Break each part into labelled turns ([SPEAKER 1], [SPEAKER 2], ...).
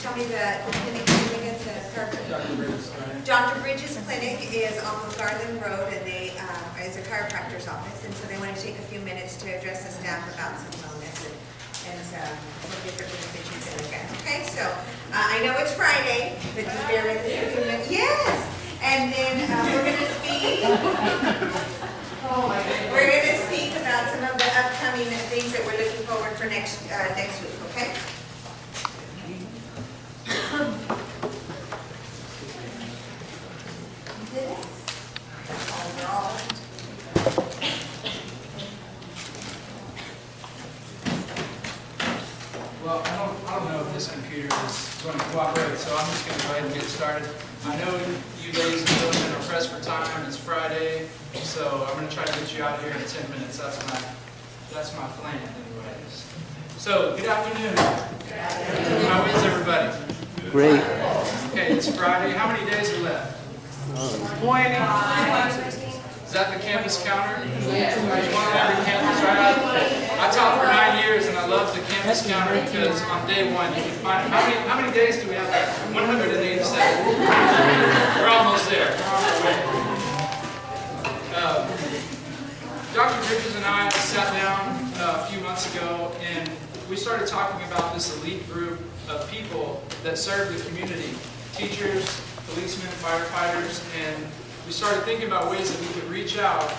[SPEAKER 1] tell me the clinic name again, Dr. Bridges Clinic is off of Garland Road, and they is a chiropractor's office, and so they want to take a few minutes to address the staff about some wellness and some different things that you can look at. Okay, so I know it's Friday, but just bear with us a few minutes. Yes, and then we're going to speak. We're going to speak about some of the upcoming things that we're looking forward for next week. Okay.
[SPEAKER 2] Well, I don't know if this computer is going to cooperate, so I'm just going to go ahead and get started. I know you ladies and gentlemen are pressed for time. It's Friday, so I'm going to try to get you out here in 10 minutes. That's my plan, anyways. So, good afternoon. How is everybody?
[SPEAKER 3] Great.
[SPEAKER 2] Okay, it's Friday. How many days are left? 20. Is that the campus counter? Yes. There's one on every campus, right? I taught for 9 years, and I love the campus counter because on day one you can find it. How many days do we have left? 187. We're almost there. Dr. Bridges and I sat down a few months ago, and we started talking about this elite group of people that serve the community: teachers, policemen, firefighters, and we started thinking about ways that we could reach out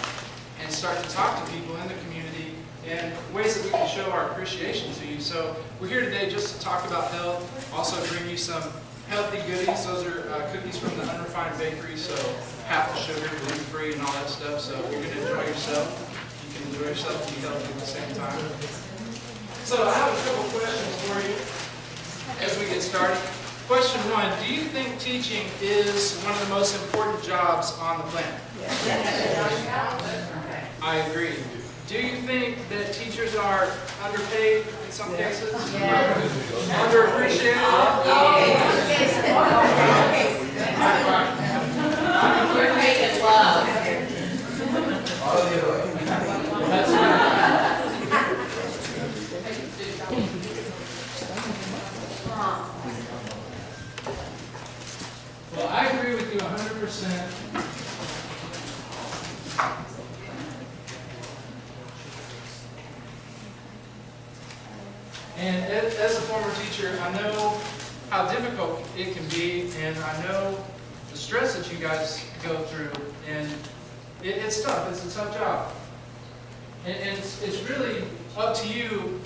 [SPEAKER 2] and start to talk to people in the community and ways that we can show our appreciation to you. So we're here today just to talk about health, also bring you some healthy goodies. Those are cookies from the Unrefined Bakery, so half the sugar, gluten-free, and all that stuff. So if you're going to enjoy yourself, you can enjoy yourself and be healthy at the same time. So I have a couple questions for you as we get started. Question one, do you think teaching is one of the most important jobs on the planet? Yes. I agree. Do you think that teachers are underpaid in some cases? Yes. Underappreciated?
[SPEAKER 4] We're making love.
[SPEAKER 2] That's right. Well, I agree with you 100%. And as a former teacher, I know how difficult it can be, and I know the stress that you guys go through, and it's tough. It's a tough job. And it's really up to you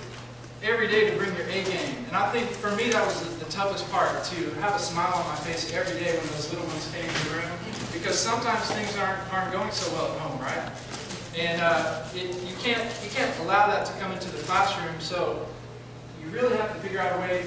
[SPEAKER 2] every day to bring your A game. And I think for me that was the toughest part, to have a smile on my face every day when those little ones came in the room, because sometimes things aren't going so well at home, right? And you can't allow that to come into the classroom, so you really have to figure out a way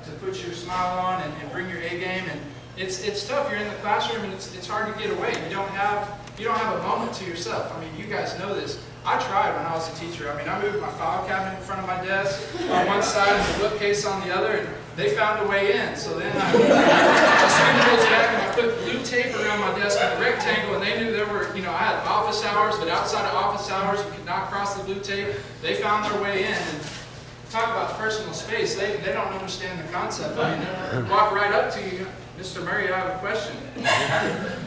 [SPEAKER 2] to put your smile on and bring your A game. And it's tough. You're in the classroom and it's hard to get away. You don't have a moment to yourself. I mean, you guys know this. I tried when I was a teacher. I mean, I moved my file cabinet in front of my desk on one side and the bookcase on the other, and they found a way in. So then I screwed those back and I put blue tape around my desk in a rectangle, and they knew there were, I had office hours, but outside of office hours, you could not cross the blue tape. They found their way in. And talk about personal space. They don't understand the concept. I mean, they'll walk right up to you. Mr. Murray, I have a question.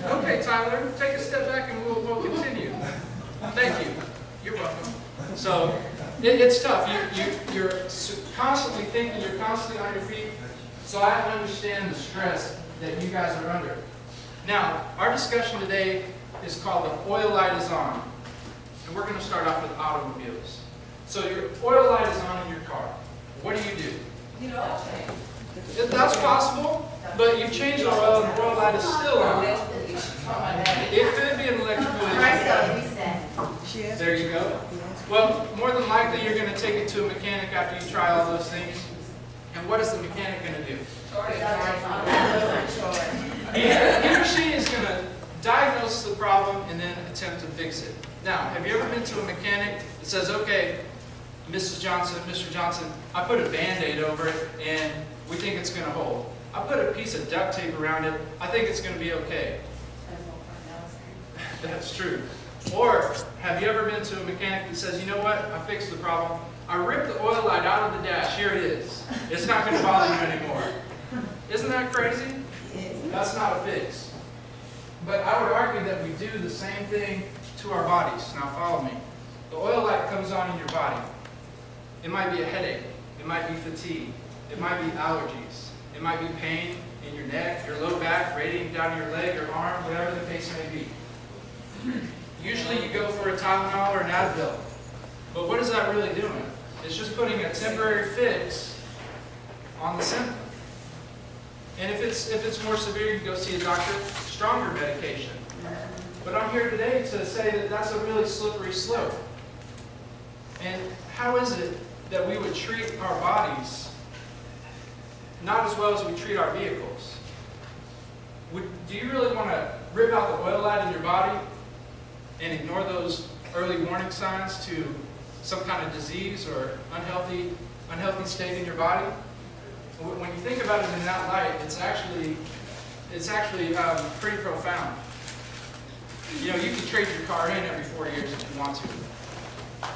[SPEAKER 2] Okay, Tyler, take a step back and we'll continue. Thank you. You're welcome. So it's tough. You're constantly thinking. You're constantly on your feet. So I understand the stress that you guys are under. Now, our discussion today is called "The Oil Light is On," and we're going to start off with automobiles. So your oil light is on in your car. What do? That's possible, but you've changed the oil and the oil light is still on. It could be an electrical issue. There you go. Well, more than likely you're going to take it to a mechanic after you try all those things. And what is the mechanic going to do? He or she is going to diagnose the problem and then attempt to fix it. Now, have you ever been to a mechanic that says, okay, Mrs. Johnson, Mr. Johnson, I put a Band-Aid over it and we think it's going to hold. I put a piece of duct tape around it. I think it's going to be okay. That's true. Or have you ever been to a mechanic that says, you know what, I fixed the problem. I ripped the oil light out of the dash. Here it is. It's not going to bother you anymore. that crazy? That's not a fix. But I would argue that we do the same thing to our bodies. Now follow me. The oil light comes on in your body. It might be a headache. It might be fatigue. It might be allergies. It might be pain in your neck, your low back, radiating down your leg or arm, whatever the case may be. Usually you go for a Tylenol or an Advil. But what is that really doing? It's just putting a temporary fix on the symptom. And if it's more severe, you can go see a doctor, stronger medication. But I'm here today to say that that's a really slippery slope. And how is it that we would treat our bodies not as well as we treat our vehicles? Do you really want to rip out the oil light in your body and ignore those early warning signs to some kind of disease or unhealthy state in your body? When you think about it in that light, it's actually pretty profound. You know, you can trade your car in every 4 years if you want to.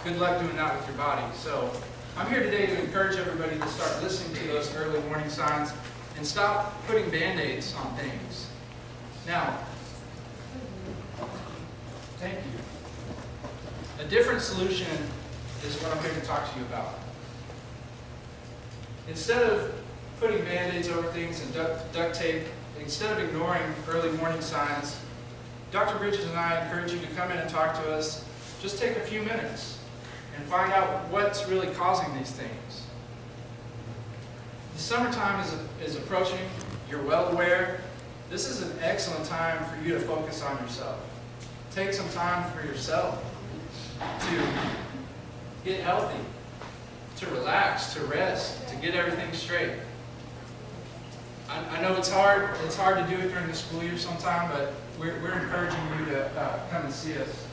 [SPEAKER 2] Good luck doing that with your body. So I'm here today to encourage everybody to start listening to those early warning signs and stop putting Band-Aids on things. Now, thank you. A different solution is what I'm here to talk to you about. Instead of putting Band-Aids over things and duct tape, instead of ignoring early warning signs, Dr. Bridges and I encourage you to come in and talk to us. Just take a few minutes and find out what's really causing these things. The summertime is approaching. You're well aware. This is an excellent time for you to focus on yourself. Take some time for yourself to get healthy, to relax, to rest, to get everything straight. I know it's hard to do it during the school year sometime, but we're encouraging you to come and see us.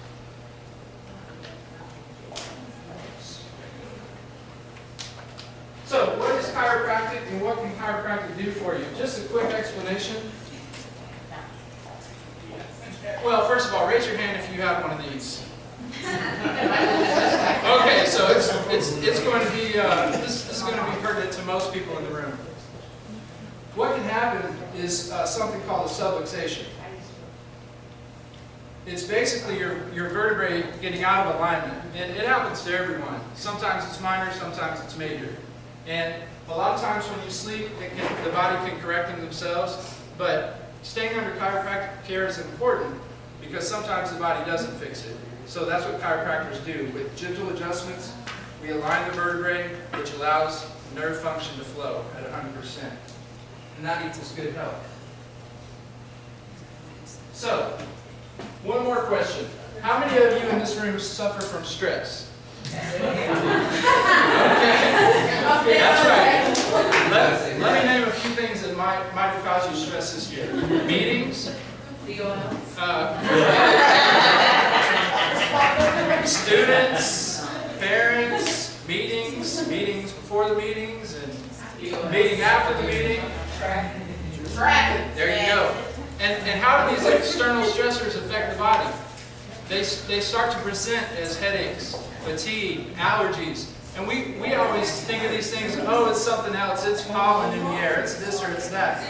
[SPEAKER 2] So, what is chiropractic and what can chiropractic do for you? Just a quick explanation. Well, first of all, raise your hand if you have one of these. Okay, so it's going to be this is going to be pertinent to most people in the room. What can happen is something called a subluxation. It's basically your vertebrae getting out of alignment, and it happens to everyone. Sometimes it's minor, sometimes it's major. And a lot of times when you sleep, the body can correct them themselves, but staying under chiropractic care is important because sometimes the body doesn't fix it. So that's what chiropractors do. With gentle adjustments, we align the vertebrae, which allows nerve function to flow at 100%. And that equals good health. So, one more question. How many of you in this room suffer from stress? Okay. That's right. Let me name a few things that might have caused you stress this year. Meetings. Students, parents, meetings before the meetings, and meeting after the meeting. There you go. And how do these external stressors affect the body? They start to present as headaches, fatigue, allergies. And we always think of these things, oh, it's something else, it's pollen in the air, it's this or it's that.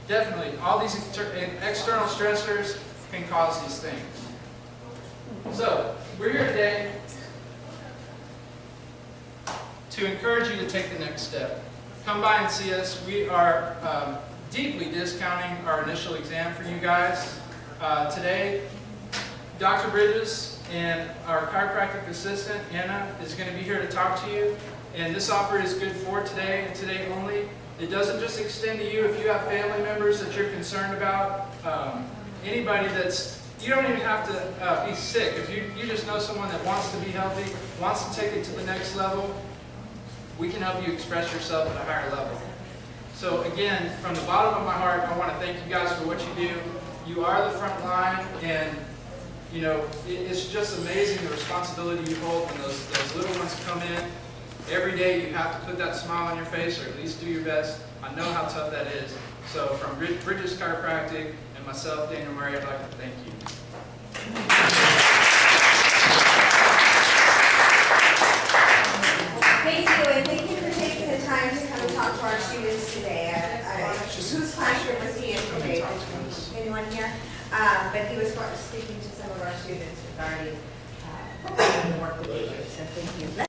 [SPEAKER 2] Definitely, all these external stressors can cause these things. So, we're here today to encourage you to take the next step. Come by and see us. We are deeply discounting our initial exam for you guys. Today, Dr. Bridges and our chiropractic assistant, Anna, is going to be here to talk to you. And this offer is good for today and today only. It doesn't just extend to you if you have family members that you're concerned about. Anybody you don't even have to be sick. If you just know someone that wants to be healthy, wants to take it to the next level, we can help you express yourself at a higher level. So again, from the bottom of my heart, I want to thank you guys for what you do. You are the front line, and you know, it's just amazing the responsibility you hold when those little ones come in. Every day you have to put that smile on your face, or at least do your best. I know how tough that is. So from Bridges Chiropractic and myself, Daniel Murray, I'd like to thank you.
[SPEAKER 1] Thank you, and thank you for taking the time to come and talk to our students today. I whose classroom was he in
[SPEAKER 2] Come and
[SPEAKER 1] today?
[SPEAKER 2] talk to us.
[SPEAKER 1] Anyone here? But he was speaking to some of our students regarding the work with the so thank you.